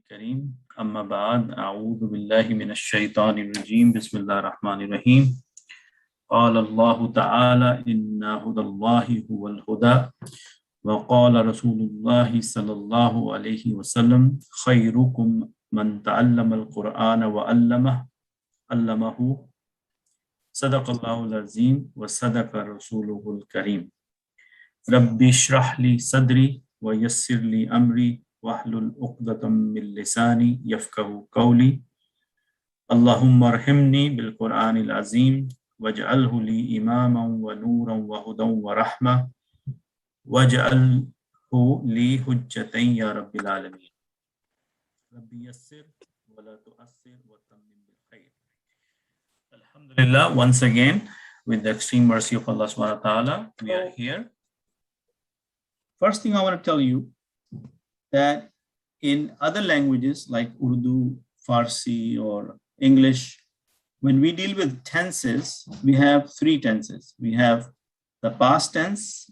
الكريم أما بعد أعوذ بالله من الشيطان الرجيم بسم الله الرحمن الرحيم قال الله تعالى إن هدى الله هو الهدى وقال رسول الله صلى الله عليه وسلم خيركم من تعلم القرآن وعلمه صدق الله العظيم وصدق رسوله الكريم ربي اشرح لي صدري ويسر لي أمري واحلل عقدة من لساني يفقهوا قولي اللهم ارحمني بالقرآن العظيم واجعله لي إماما ونورا وهدى ورحمة واجعله لي حجتين يا رب العالمين ربي يسر ولا تؤثر وتمم بالخير. Alhamdulillah, once again with the extreme mercy of Allah subhanahu wa ta'ala we are here. First thing I want to tell you that in other languages like Urdu, Farsi or English, when we deal with tenses, we have three tenses. We have the past tense,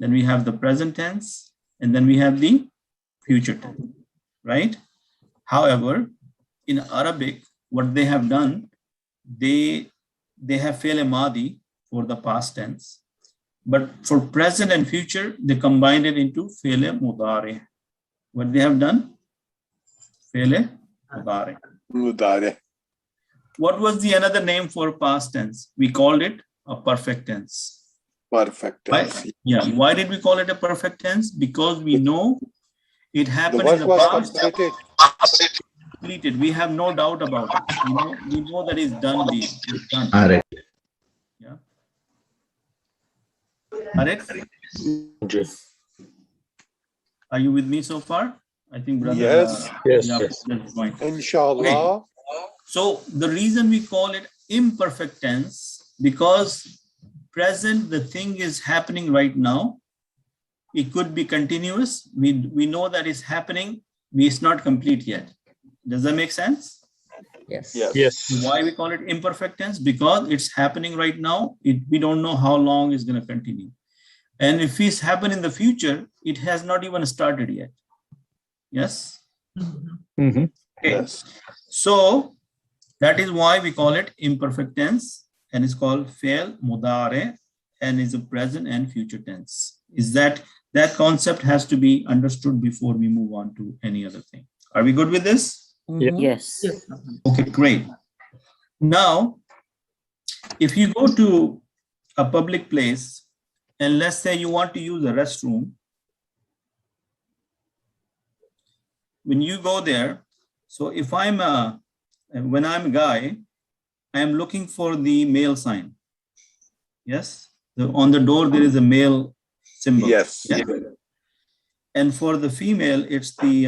then we have the present tense, and then we have the future tense, right? However, in Arabic, what they have done, they have fi'l madi for the past tense, but for present and future, they combined it into fi'l mudari. What they have done? Fi'l mudari. What was the another name for past tense? We called it a perfect tense. Perfect tense. Yeah. Why did we call it a perfect tense? Because we know it happened in the past. Completed. We have no doubt about it. We know that it's done. It's done. Yeah. Are you with me so far? I think brother. Yes. Yes. Inshallah. Okay. So the reason we call it imperfect tense, because present, the thing is happening right now. It could be continuous. We know that it's happening. It's not complete yet. Does that make sense? Yes. Why we call it imperfect tense? Because it's happening right now. We don't know how long it's going to continue. And if it's happen in the future, it has not even started yet. Yes? Mm-hmm. Okay. Yes. So that is why we call it imperfect tense, and it's called fi'l mudari, and is a present and future tense. Is that concept has to be understood before we move on to any other thing. Are we good with this? Mm-hmm. Yes. Okay, great. Now, if you go to a public place, and let's say you want to use a restroom, when you go there, so if when I'm a guy, I am looking for the male sign. Yes, on the door there is a male symbol. Yes. Yeah? And for the female, it's the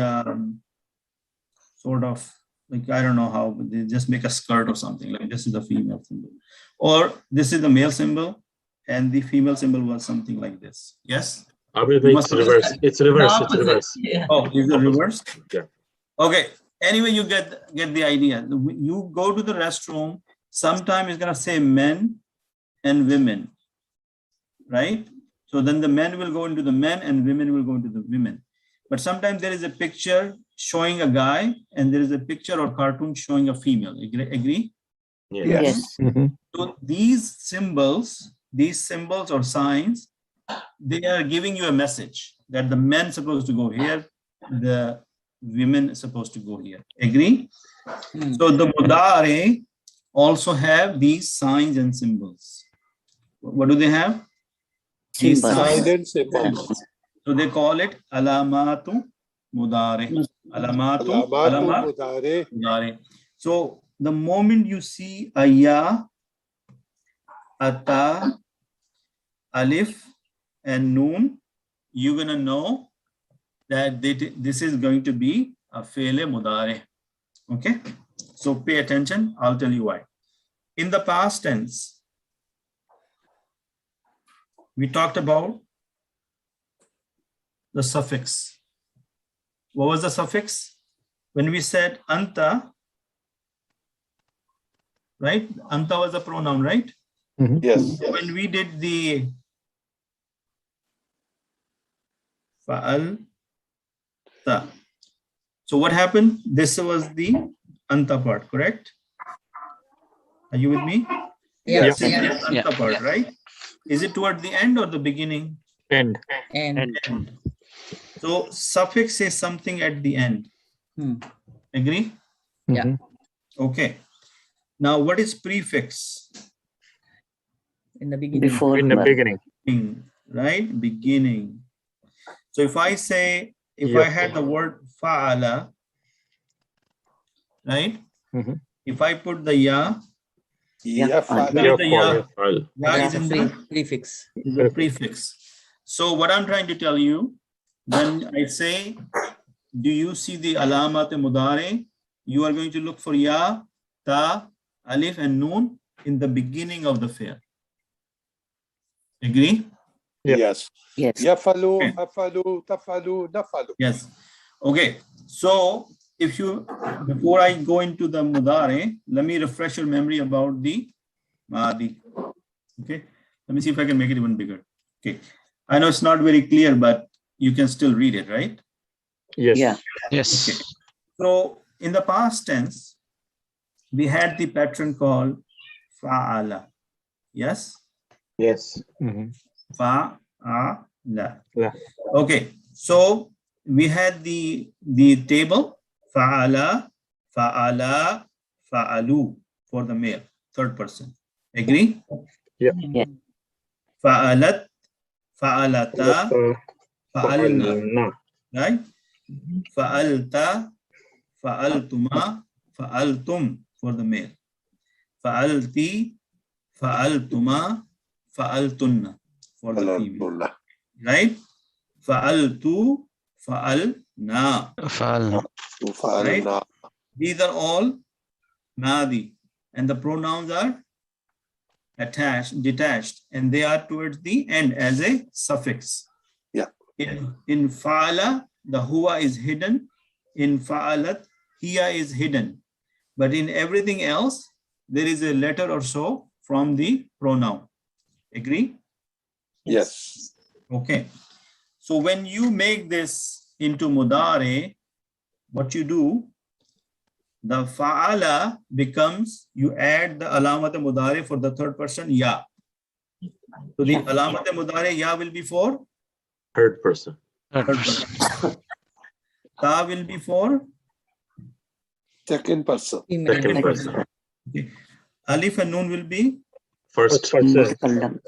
sort of like, I don't know how, but they just make a skirt or something like this is the female symbol, or this is the male symbol, and the female symbol was something like this. Yes. It's reverse. It's reverse. It's reverse. Yeah. Oh, is it reverse? Yeah. Okay. Anyway, you get the idea. You go to the restroom. Sometimes it's gonna say men and women, right? So then the men will go into the men and women will go into the women. But sometimes there is a picture showing a guy and there is a picture or cartoon showing a female. Agree? Yes. Mm-hmm. So these symbols or signs, they are giving you a message that the men supposed to go here, the women supposed to go here. Agree? So the mudari also have these signs and symbols. What do they have? These signs. Silent symbols. So they call it alamatu mudari. Alamatu mudari. So the moment you see a ya, a ta, alif, and noon, you're gonna know that this is going to be a fi'l mudari. Okay, so pay attention. I'll tell you why. In the past tense, we talked about the suffix. What was the suffix? When we said anta, right? Anta was a pronoun, right? Mm-hmm. Yes. So when we did the fa'al ta, So what happened? This was the anta part, correct? Are you with me? Yes. This is the anta part, right? Is it toward the end or the beginning? End. End. So suffix is something at the end. Agree? Yeah. Okay. Now what is prefix? In the beginning. In the beginning. Right? Beginning. So if I say, if Yep. I had the word fa'ala, right? If I put the ya, يفعل. the ya, يفعل. ya is in the Prefix. is a prefix. So what I'm trying to tell you, when I say, do you see the alamat mudare? You are going to look for ya, ta, alif, and noon in the beginning of the fi'l. Agree? Yes. Yes. يفعل أفعل تفعل نفعل. Yes. Okay. So if you, before I go into the mudare, let me refresh your memory about the madi. Okay. Let me see if I can make it even bigger. Okay. I know it's not very clear, but you can still read it, right? Yes. Yeah. Yes. Okay. So in the past tense, we had the pattern called fa'ala. Yes? Yes. Fa'ala. La. Okay. So we had the table fa'ala, fa'ala, fa'alu for the male, third person. Agree? Yeah. Fa'alat, fa'alata, fa'alna. فعلنا. Right? Fa'alta, fa'altuma, fa'altum for the male. Fa'alti, fa'altuma, fa'altunna for the female. Right? Fa'altu, fa'alna. فعلنا. وفعلنا. These are all madi, and the pronouns are attached, detached, and they are towards the end as a suffix. Yeah. In fa'ala, the huwa is hidden. In fa'alat, hiya is hidden. But in everything else, there is a letter or so from the pronoun. Agree? Yes. Okay. So when you make this into mudare, what you do, the fa'ala becomes, you add the alamat mudare for the third person, ya. So the alamat mudare, ya will be for Third person. third person. Ta will be for Second person. Second person. okay. Alif and noon will be First person. person.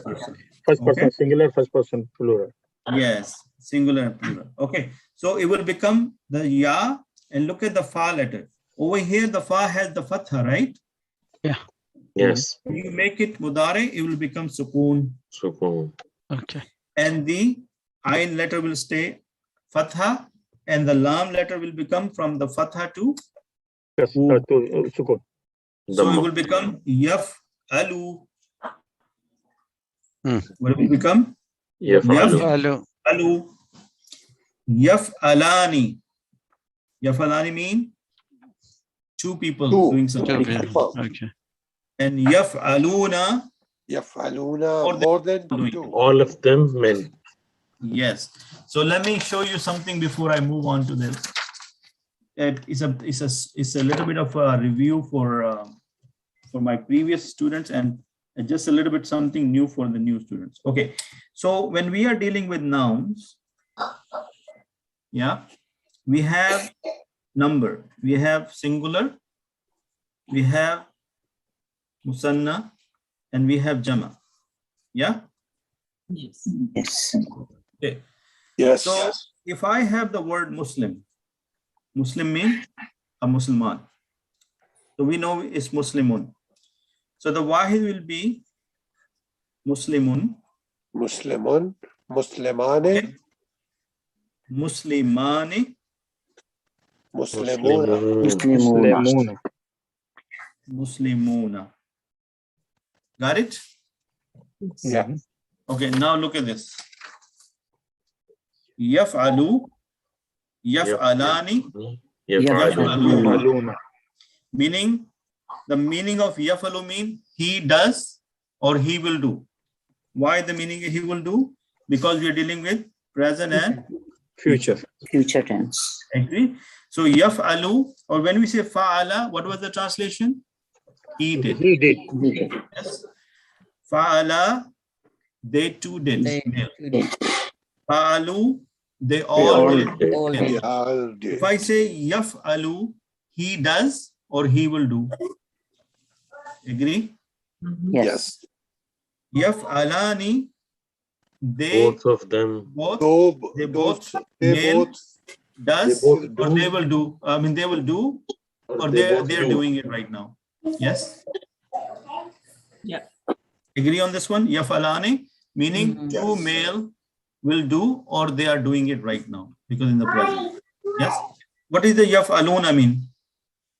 First person Okay. singular, first person plural. Yes, singular and plural. Okay, so it will become the ya, and look at the fa letter. Over here, the fa has the fatha, right? Yes. When you make it mudare, it will become sukoon. Sukun. Okay. And the ayn letter will stay fatha, and the lam letter will become from the fatha to, Yes. To sukun. so it Dhamma. will become yaf alu. Hmm. What will become? يفعل. فعلوا. Alu. Yaf alani. Yaf alani mean two people Two. doing something. Okay. And yaf aluna. يفعلون more than two. All of them men. Yes. So let me show you something before I move on to this. It's a little bit of a review for my previous students, and just a little bit something new for the new students. Okay. So when we are dealing with nouns, yeah, we have number, we have singular, we have musanna, and we have jama. Yeah. Yes. Okay. Yes. So if I have the word Muslim, Muslim means a Musliman. So we know it's Muslimun. So the wahid will be Muslimun, مسلمون مسلمان Muslimani, مسلمون مسلمون. Muslimuna. Got it? Yeah. Okay, now look at this. Yaf'alu, yaf'alani, يفعلون. meaning the meaning of yaf'alu mean he does or he will do. Why the meaning he will do? Because we are dealing with present and Future. Future tense. agree. So yaf'alu, or when we say fa'ala, what was the translation? He did. He did. Yes. Fa'ala, they too did. They Male. did. Fa'alu, they all all did. did. All Male. did. all If did. I say yaf'alu, he does or he will do. Agree? Yes. Yaf'alani, they Both of them. both They both they male both does both or do. they will do. I mean, they will do or they're doing it right now. Yes. Yeah. Agree on this one? Yaf'alani, meaning two Yes. male will do or they are doing it right now because in the present. Yes. What is the yaf'aluna mean?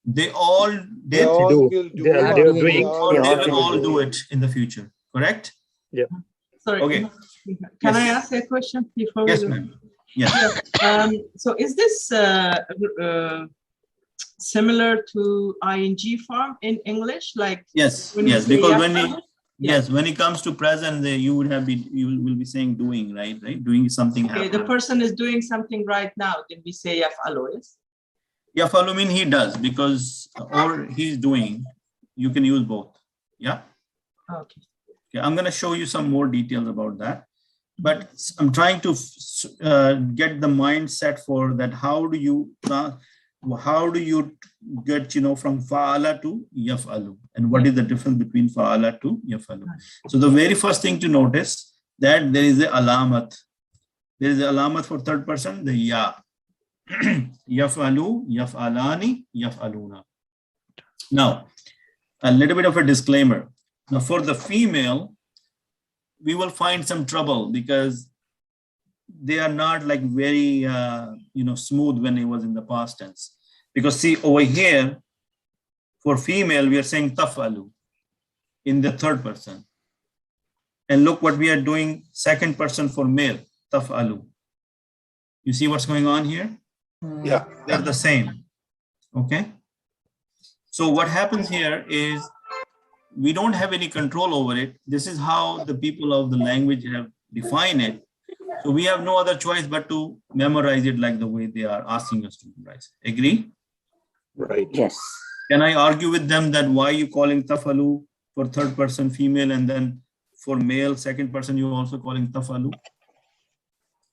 They all They did all do. will do. They are They are doing. They doing. all or they will will all do. do it in the future. Correct? Sorry. Okay. Can I Yes. ask a question before Yes, we go? ma'am. Yes. So is this similar to ing form in English? Like Yes. when you Yes. say Because when yaf'alu? we when it comes to present, you would have been you will be saying doing, right? Doing something Okay, happening. the person is doing something right now. Then we say yaf'alu, yes? Yaf'alu mean he does because or he's doing. You can use both. Yeah. Okay. Okay, I'm going to show you some more details about that, but I'm trying to get the mindset for that. How do you get from fa'ala to yaf'alu, and what is the difference between fa'ala to yaf'alu? So the very first thing to notice that there is a alamat. There is a alamat for third person, the ya. Yaf'alu, yaf'alani, yaf'aluna. Now, a little bit of a disclaimer. Now, for the female, we will find some trouble because they are not like very, smooth when it was in the past tense. Because see, over here, for female, we are saying taf'alu in the third person. And look what we are doing, second person for male, taf'alu. You see what's going on here? Yeah. They're the same. Okay. So what happens here is we don't have any control over it. This is how the people of the language have defined it. So we have no other choice but to memorize it like the way they are asking us to memorize. Agree? Right. Yes. Can I argue with them that why you calling tafalu for third person female and then for male second person you also calling tafalu?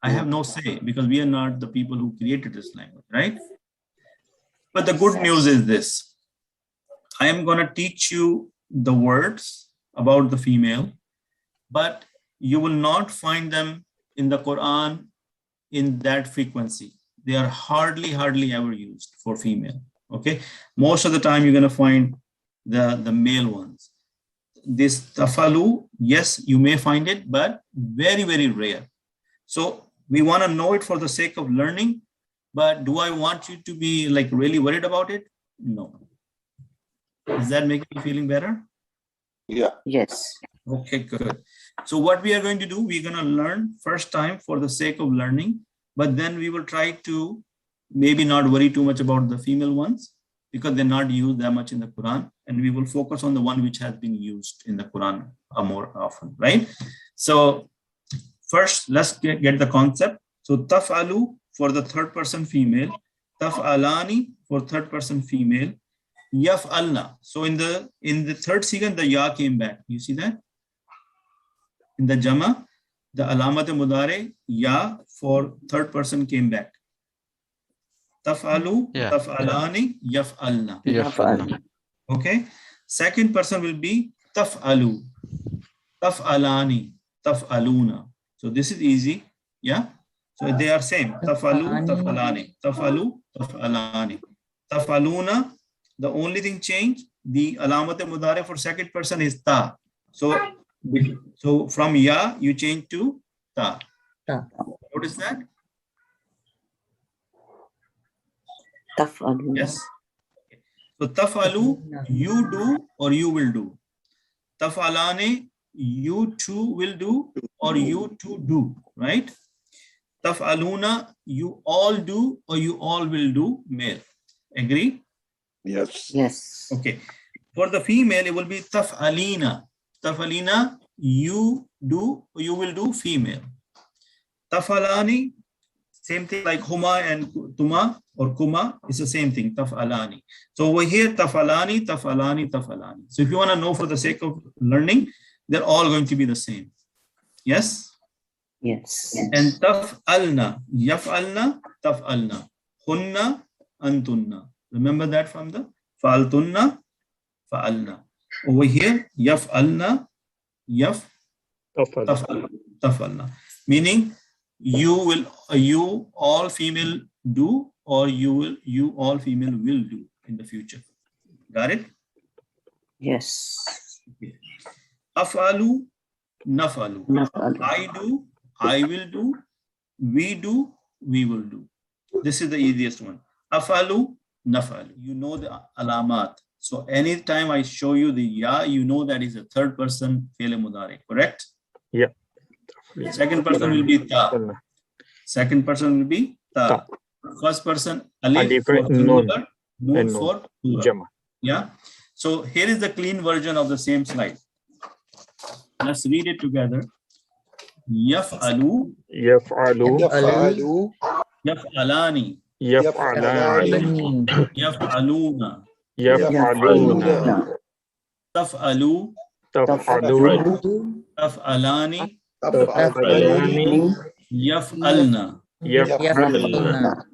I have no say because we are not the people who created this language, right? But the good news is this. I am going to teach you the words about the female, but you will not find them in the Quran in that frequency. They are hardly ever used for female. Okay, most of the time you're going to find the male ones. This tafalu, yes, you may find it, but very rare. So we want to know it for the sake of learning, but do I want you to be like really worried about it? No. Does that make you feeling better? Yeah. Yes. Okay, good. So what we are going to do, we're going to learn first time for the sake of learning, but then we will try to maybe not worry too much about the female ones because they're not used that much in the Quran, and we will focus on the one which has been used in the Quran more often, right? So first, let's get the concept. So taf'alu for the third person female, taf'alani for third person female, yaf'alna. So in the third second, the ya came back. You see that? In the jama, the alamat mudare, ya for third person came back. Taf'alu, taf'alani, yaf'alna. Yaf'al. Okay. Second person will be taf'alu, taf'alani, taf'aluna. So this is easy. Yeah. So they are same. Taf'alu, taf'alani, taf'alu, taf'alani, taf'aluna. The only thing changed, the alamat mudare for second person is ta. So from ya, you change to ta. What is that? Taf'aluna. Yes. So taf'alu, you do or you will do. Taf'alani, you too will do or you too do, right? Taf'aluna, you all do or you all will do, male. Agree? Yes. Yes. Okay. For the female, it will be taf'alina. Taf'alina, you do or you will do, female. Taf'alani, Same thing like huma and tuma or kuma is the same thing, taf'alani. So over here, taf'alani, taf'alani, taf'alani. So if you want to know for the sake of learning, they're all going to be the same. Yes? Yes. And taf'alna, yaf'alna, taf'alna. Hunna, antunna. Remember that from the fa'altunna, fa'alna. Over here, yaf'alna, taf'alna. Meaning you all female do, or you all female will do in the future. Got it? Yes. Afalu, nafalu. Nafalu. I do, I will do. We do, we will do. This is the easiest one. Afalu, nafalu. You know the alamat. So anytime I show you the ya, you know that is a third person fi'l mudari, correct? Yeah. Second person will be ta. Second person will be ta. First person alif for singular, noon for plural. Yeah. So here is the clean version of the same slide. Let's read it together. Yaf'alu, يفعل يفعل yaf'alani, يفعلان yaf'aluna, يفعلون taf'alu, تفعلون taf'alani, تفعلان yaf'alna. يفعلن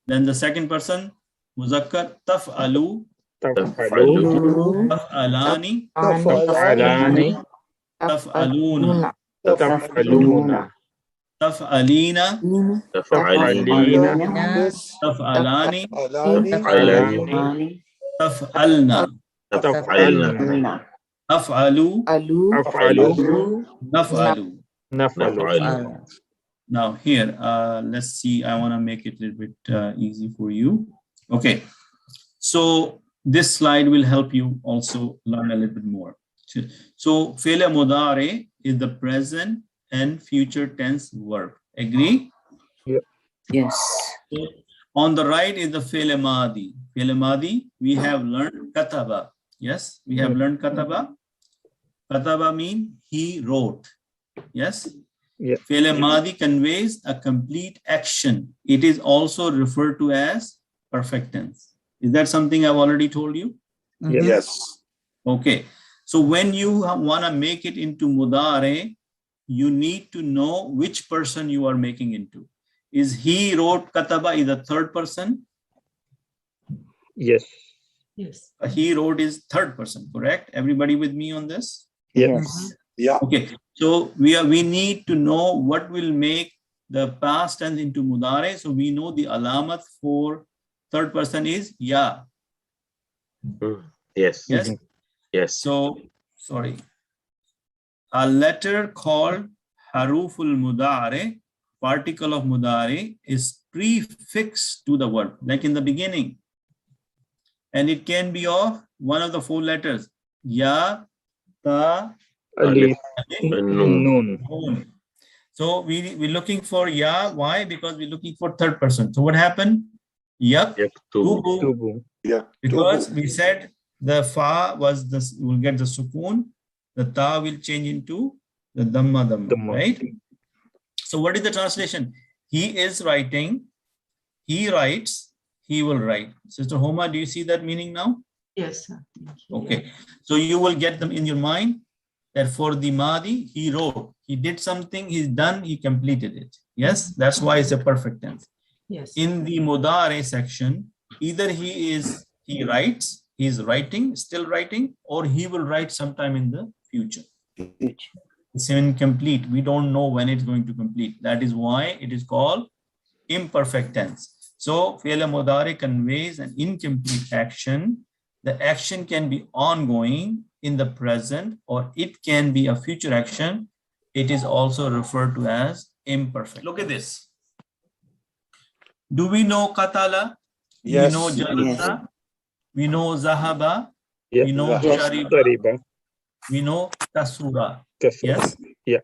Then the second person, muzakkar, taf'alu, تفعلون taf'alani, تفعلان taf'aluna, تفعلون taf'alina, تفعلين taf'alani, تفعلان taf'alna, تفعلن af'alu, أفعل naf'alu. نفعل Now here, let's see, I want to make it a little bit easy for you. Okay, so this slide will help you also learn a little bit more. So fi'l mudari is the present and future tense verb. Agree? Yes. So on the right is the fi'l madi. Fi'l madi, we have learned kataba. Yes, we have learned kataba. Kataba means he wrote. Yes. Yeah. Fi'l madi conveys a complete action. It is also referred to as perfect tense. Is that something I've already told you? Yes. Okay. So when you want to make it into mudare, you need to know which person you are making into. Is he wrote kataba is the third person? Yes. Yes. He wrote is third person, correct? Everybody with me on this? Yes. Yeah. Okay. So we need to know what will make the past tense into mudare. So we know the alamat for third person is ya. Yes. Yes. Yes. So sorry. A letter called haruful mudare, particle of mudare, is prefixed to the verb, like in the beginning. And it can be of one of the four letters. Ya, ta, Alif alif, Nun. nun. So we're looking for ya. Why? Because we're looking for third person. So what happened? Yak, Yaktubu. tubu. Yeah. Because we said the fa was the will get the sukoon, the ta will change into the dhamma, right? So what is the translation? He is writing, he writes, he will write. Sister Homa, do you see that meaning now? Yes. Sir. Thank you. Okay. So you will get them in your mind that for the Madi, he wrote, he did something, he's done, he completed it. Yes, that's why it's a perfect tense. Yes. In the Mudare section, either he writes, he's writing, still writing, or he will write sometime in the future. It's incomplete. We don't know when it's going to complete. That is why it is called imperfect tense. So fi'l mudari conveys an incomplete action. The action can be ongoing in the present, or it can be a future action. It is also referred to as imperfect. Look at this. Do we know qatala? Yes. We know jalasa. We know zahaba. Yeah. We know shariba. Shariba. We know kasura. Kasura. Yes. Yeah.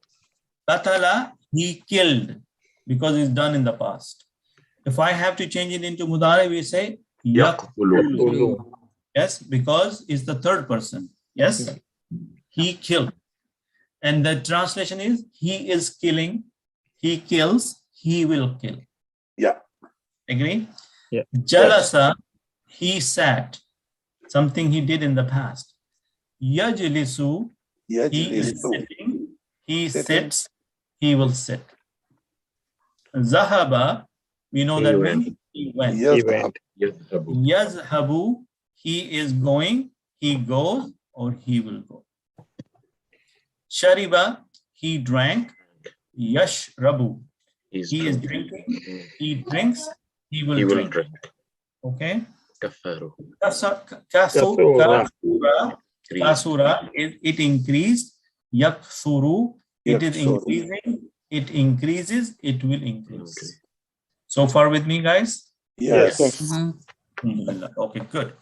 Qatala, he killed, because it's done in the past. If I have to change it into mudari, we say yaqtulu. Ulu. Yes, because it's the third person. Yes, he killed. And the translation is he is killing, he kills, he will kill. Yeah. Agree? Yeah. Jalasa, he sat. Something he did in the past. Yajlisu, he is Yajlisu. sitting. He Sitting. sits. He will sit. Zahaba, we know He that went. means he went. He Yazhab. went. Yazhabu. Yazhabu, he is going, he goes, or he will go. Shariba, he drank. Yashrabu, He's he is drinking. drinking, he drinks, he will He will drink. drink. Okay. Kafaru. Kasura, Increase. kasura, it increased. Yaksuru, it is Yaksuru. increasing. It increases, it will increase. So far with me, guys? Yes. Yes. Okay, good.